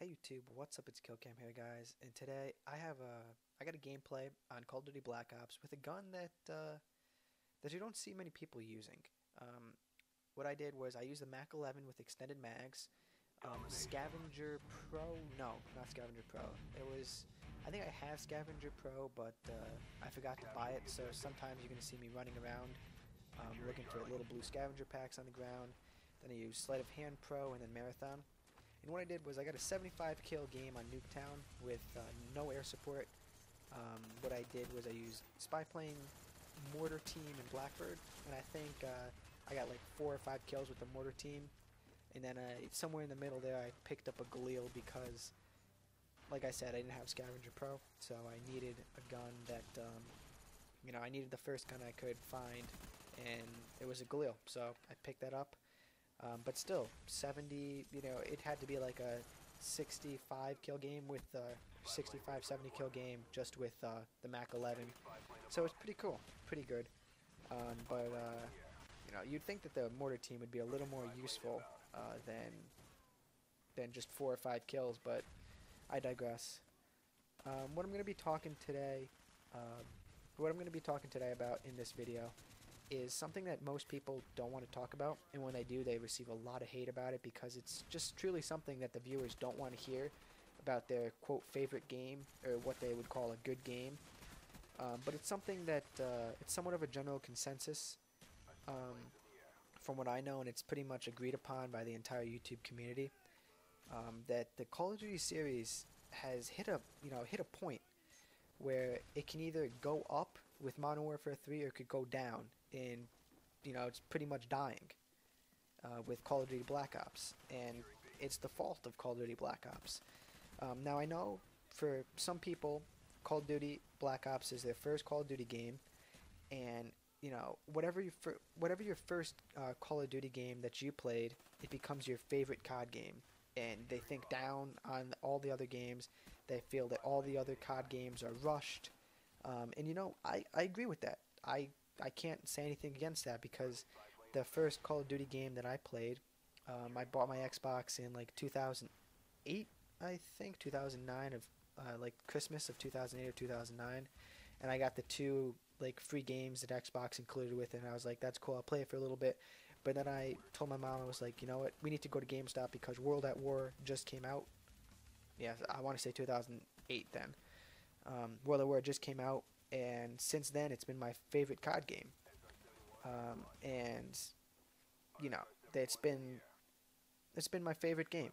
Hey YouTube, what's up? It's Killcam here, guys. And today I got a gameplay on Call of Duty Black Ops with a gun that you don't see many people using. Um, what I did was I used the Mac-11 with extended mags. Scavenger Pro? No, not Scavenger Pro. I think I have Scavenger Pro, but I forgot to buy it. So sometimes you're gonna see me running around, looking for little blue scavenger packs on the ground. Then I used Sleight of Hand Pro and then Marathon. And what I did was I got a 75 kill game on Nuketown with no air support. What I did was I used Spy Plane, Mortar Team, and Blackbird, and I think I got like 4 or 5 kills with the Mortar Team. And then somewhere in the middle there I picked up a Galil because, like I said, I didn't have Scavenger Pro, so I needed a gun that, I needed the first gun I could find, and it was a Galil, so I picked that up. But still, 70, it had to be like a 65 kill game with 65, 70 kill game just with the Mac-11. So it's pretty cool, pretty good. But you'd think that the mortar team would be a little more useful than just 4 or 5 kills, but I digress. What I'm going to be talking today, about in this video is something that most people don't want to talk about, and when they do, they receive a lot of hate about it because it's just truly something that the viewers don't want to hear about their quote favorite game or what they would call a good game. But it's something that it's somewhat of a general consensus from what I know, and it's pretty much agreed upon by the entire YouTube community, that the Call of Duty series has hit a point where it can either go up with Modern Warfare 3 or it could go down, and it's pretty much dying with Call of Duty Black Ops, and it's the fault of Call of Duty Black Ops. Now I know for some people Call of Duty Black Ops is their first Call of Duty game, and whatever your first Call of Duty game that you played, it becomes your favorite COD game, and they think down on all the other games. They feel that all the other COD games are rushed, and I agree with that. I can't say anything against that because the first Call of Duty game that I played, I bought my Xbox in like 2008, I think 2009 of like Christmas of 2008 or 2009, and I got the 2 like free games that Xbox included with it, and I was like, that's cool, I'll play it for a little bit. But then I told my mom, I was like, you know what, we need to go to GameStop because World at War just came out. Yeah, I want to say 2008 then. World at War just came out, and since then it's been my favorite COD game. And it's been my favorite game.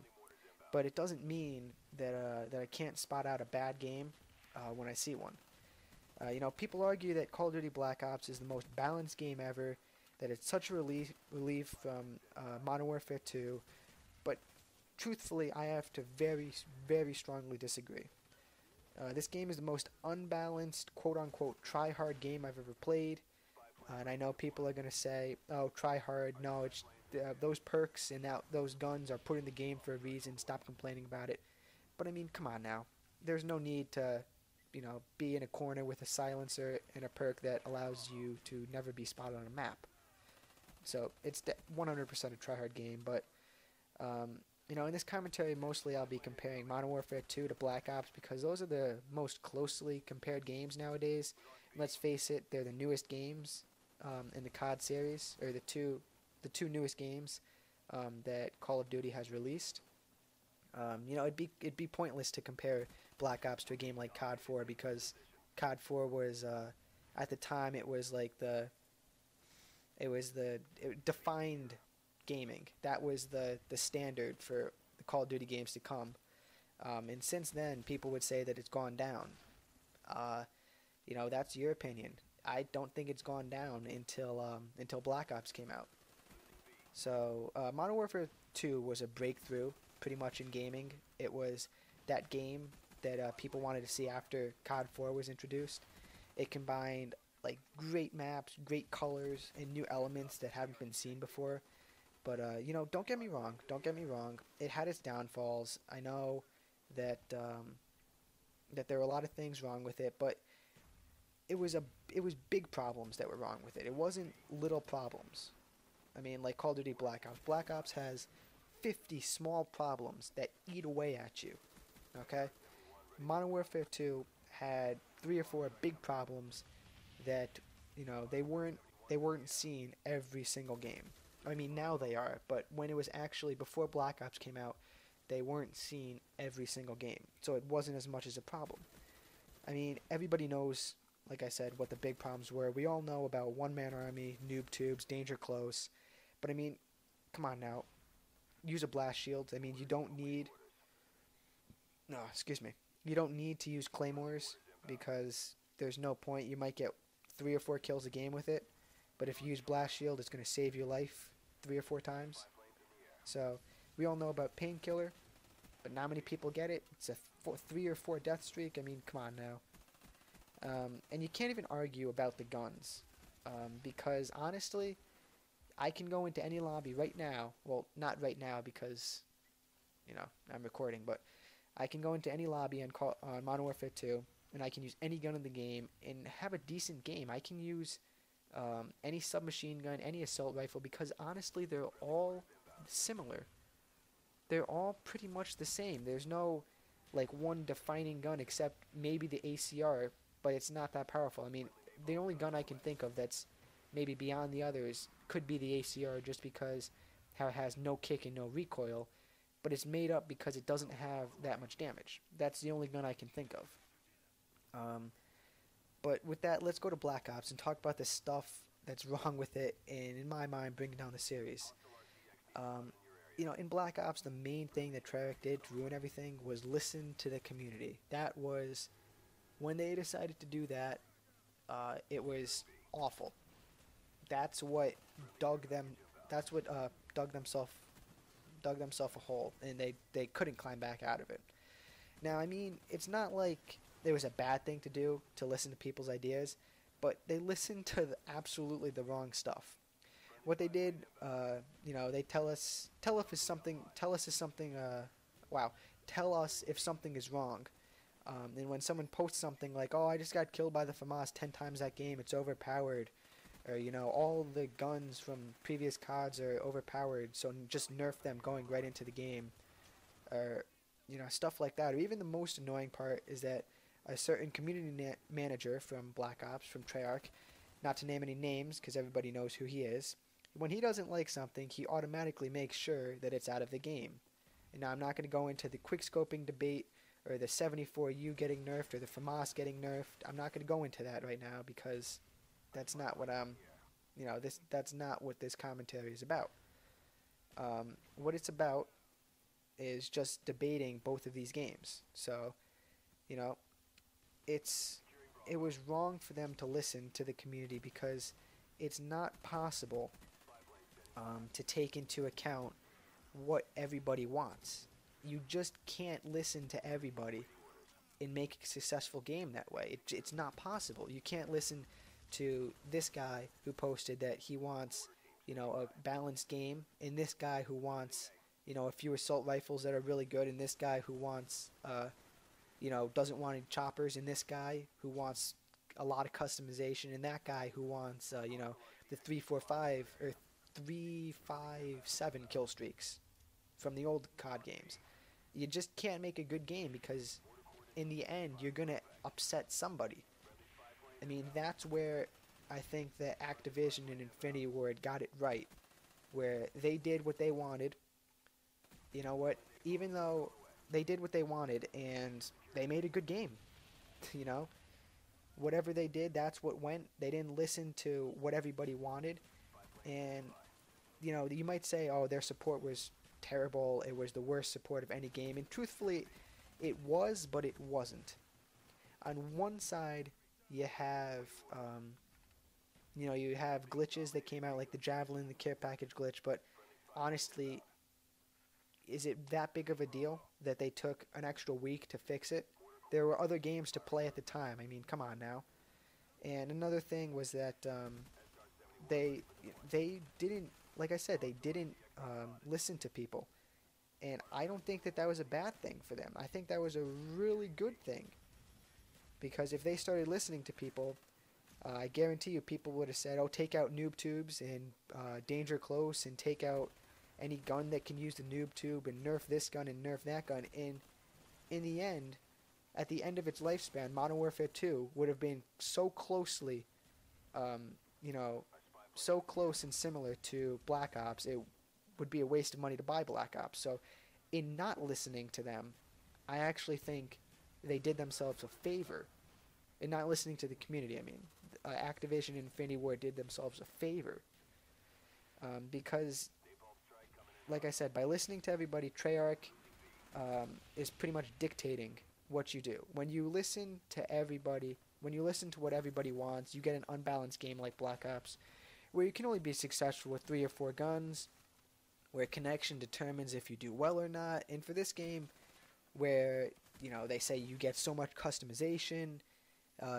But it doesn't mean that I can't spot out a bad game when I see one. People argue that Call of Duty Black Ops is the most balanced game ever, that it's such a relief from Modern Warfare 2, but truthfully, I have to very, very strongly disagree. This game is the most unbalanced, quote-unquote, try-hard game I've ever played. And I know people are going to say, oh, try-hard, no, it's those perks and those guns are put in the game for a reason, stop complaining about it. But I mean, come on now. There's no need to, be in a corner with a silencer and a perk that allows you to never be spotted on a map. So it's 100% a try-hard game, but in this commentary, mostly I'll be comparing Modern Warfare 2 to Black Ops because those are the most closely compared games nowadays. Let's face it, they're the newest games in the COD series, or the two newest games that Call of Duty has released. It'd be pointless to compare Black Ops to a game like COD 4 because COD 4 was at the time it defined gaming. That was the standard for the Call of Duty games to come. And since then, people would say that it's gone down. That's your opinion. I don't think it's gone down until Black Ops came out. So Modern Warfare 2 was a breakthrough pretty much in gaming. It was that game that people wanted to see after COD 4 was introduced. It combined like great maps, great colors, and new elements that haven't been seen before. But don't get me wrong. Don't get me wrong. It had its downfalls. I know that that there were a lot of things wrong with it, but it was big problems that were wrong with it. It wasn't little problems. I mean, like Call of Duty Black Ops. Black Ops has 50 small problems that eat away at you. Okay? Modern Warfare 2 had 3 or 4 big problems that, they weren't seen every single game. I mean, now they are, but when it was actually before Black Ops came out, they weren't seen every single game. So it wasn't as much as a problem. I mean, everybody knows, like I said, what the big problems were. We all know about one-man army, noob tubes, danger close. But I mean, come on now. Use a blast shield. I mean, you don't need... No, excuse me. You don't need to use claymores because there's no point. You might get 3 or 4 kills a game with it. But if you use blast shield, it's going to save your life 3 or 4 times. So, we all know about painkiller, but not many people get it. It's a 3 or 4 death streak. I mean, come on now. And you can't even argue about the guns. Because, honestly, I can go into any lobby right now. Well, not right now because, I'm recording. But I can go into any lobby on Modern Warfare 2, and I can use any gun in the game and have a decent game. I can use any submachine gun, any assault rifle, because, honestly, they're all similar. They're all pretty much the same. There's no, one defining gun except maybe the ACR, but it's not that powerful. I mean, the only gun I can think of that's maybe beyond the others could be the ACR, just because how it has no kick and no recoil, but it's made up because it doesn't have that much damage. That's the only gun I can think of. But with that, let's go to Black Ops and talk about the stuff that's wrong with it, and in my mind, bring down the series. In Black Ops, the main thing that Treyarch did to ruin everything was listen to the community. That was, when they decided to do that, it was awful. That's what dug themselves a hole, and they couldn't climb back out of it. Now, I mean, it's not like there was a bad thing to do to listen to people's ideas, but they listened to absolutely the wrong stuff. What they did, they tell us if something is wrong. And when someone posts something like, "Oh, I just got killed by the FAMAS 10 times that game, it's overpowered," or all the guns from previous CODs are overpowered, so just nerf them going right into the game, or stuff like that. Or even the most annoying part is that a certain community manager from Black Ops, from Treyarch, not to name any names because everybody knows who he is, when he doesn't like something, he automatically makes sure that it's out of the game. And now I'm not going to go into the quickscoping debate or the 74U getting nerfed or the FAMAS getting nerfed. I'm not going to go into that right now because that's not what that's not what this commentary is about. What it's about is just debating both of these games. So, it was wrong for them to listen to the community because it's not possible to take into account what everybody wants. You just can't listen to everybody and make a successful game that way. It's not possible. You can't listen to this guy who posted that he wants, a balanced game, and this guy who wants, a few assault rifles that are really good, and this guy who wants, doesn't want any choppers, and this guy who wants a lot of customization, and that guy who wants, the 3-4-5 or 3-5-7 kill streaks from the old COD games. You just can't make a good game because in the end you're going to upset somebody. I mean, that's where I think that Activision and Infinity Ward got it right, where they did what they wanted. You know what? Even though they did what they wanted and they made a good game, whatever they did, that's what went. They didn't listen to what everybody wanted. And, you might say, oh, their support was terrible. It was the worst support of any game. And truthfully, it was, but it wasn't. On one side, you have, you have glitches that came out, like the Javelin, the care package glitch. But honestly, is it that big of a deal that they took an extra week to fix it? There were other games to play at the time. I mean, come on now. And another thing was that they didn't, like I said, they didn't listen to people. And I don't think that was a bad thing for them. I think that was a really good thing. Because if they started listening to people, I guarantee you people would have said, oh, take out noob tubes and danger close and take out, any gun that can use the noob tube and nerf this gun and nerf that gun. And in the end, at the end of its lifespan, Modern Warfare 2 would have been so closely, you know, so close and similar to Black Ops, it would be a waste of money to buy Black Ops. So in not listening to them, I actually think they did themselves a favor. In not listening to the community, I mean, Activision and Infinity Ward did themselves a favor. Because, like I said, by listening to everybody, Treyarch is pretty much dictating what you do. When you listen to everybody, when you listen to what everybody wants, you get an unbalanced game like Black Ops, where you can only be successful with 3 or 4 guns, where connection determines if you do well or not. And for this game, where, you know, they say you get so much customization,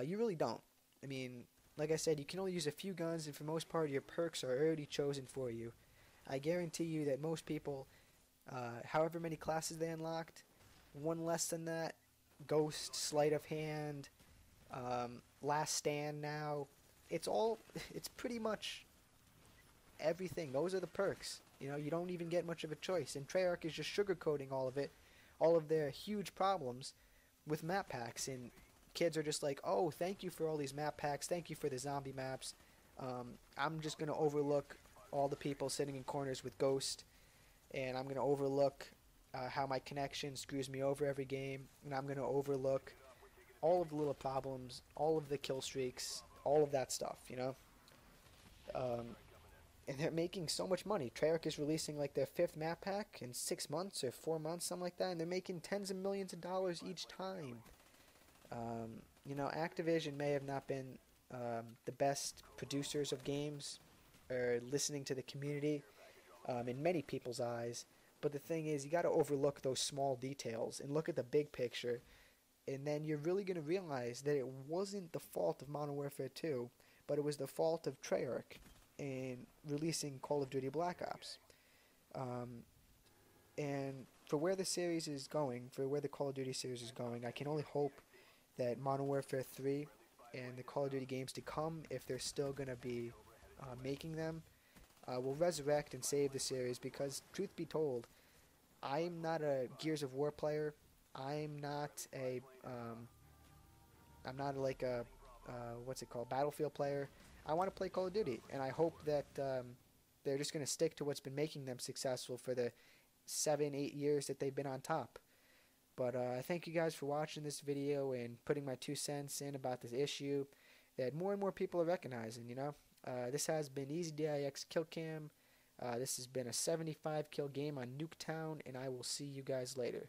you really don't. I mean, like I said, you can only use a few guns, and for most part, your perks are already chosen for you. I guarantee you that most people, however many classes they unlocked, one less than that, Ghost, Sleight of Hand, Last Stand now, it's pretty much everything. Those are the perks. You know, you don't even get much of a choice. And Treyarch is just sugarcoating all of it, all of their huge problems with map packs. And kids are just like, oh, thank you for all these map packs. Thank you for the zombie maps. I'm just going to overlook all the people sitting in corners with Ghost. And I'm going to overlook how my connection screws me over every game. And I'm going to overlook all of the little problems, all of the kill streaks, all of that stuff, you know? And they're making so much money. Treyarch is releasing like their 5th map pack in 6 months or 4 months, something like that, and they're making tens of millions of dollars each time. You know, Activision may have not been the best producers of games or listening to the community in many people's eyes, but the thing is, you got to overlook those small details and look at the big picture, and then you're really going to realize that it wasn't the fault of Modern Warfare 2, but it was the fault of Treyarch in releasing Call of Duty Black Ops. And for where the series is going, for where the Call of Duty series is going, I can only hope that Modern Warfare 3 and the Call of Duty games to come, if they're still going to be making them, will resurrect and save the series, because truth be told, I'm not a Gears of War player. I'm not like a what's it called, Battlefield player. I want to play Call of Duty, and I hope that they're just going to stick to what's been making them successful for the 7-8 years that they've been on top. But I thank you guys for watching this video and putting my 2 cents in about this issue that more and more people are recognizing, you know. This has been EasyDIX Killcam. This has been a 75 kill game on Nuketown, and I will see you guys later.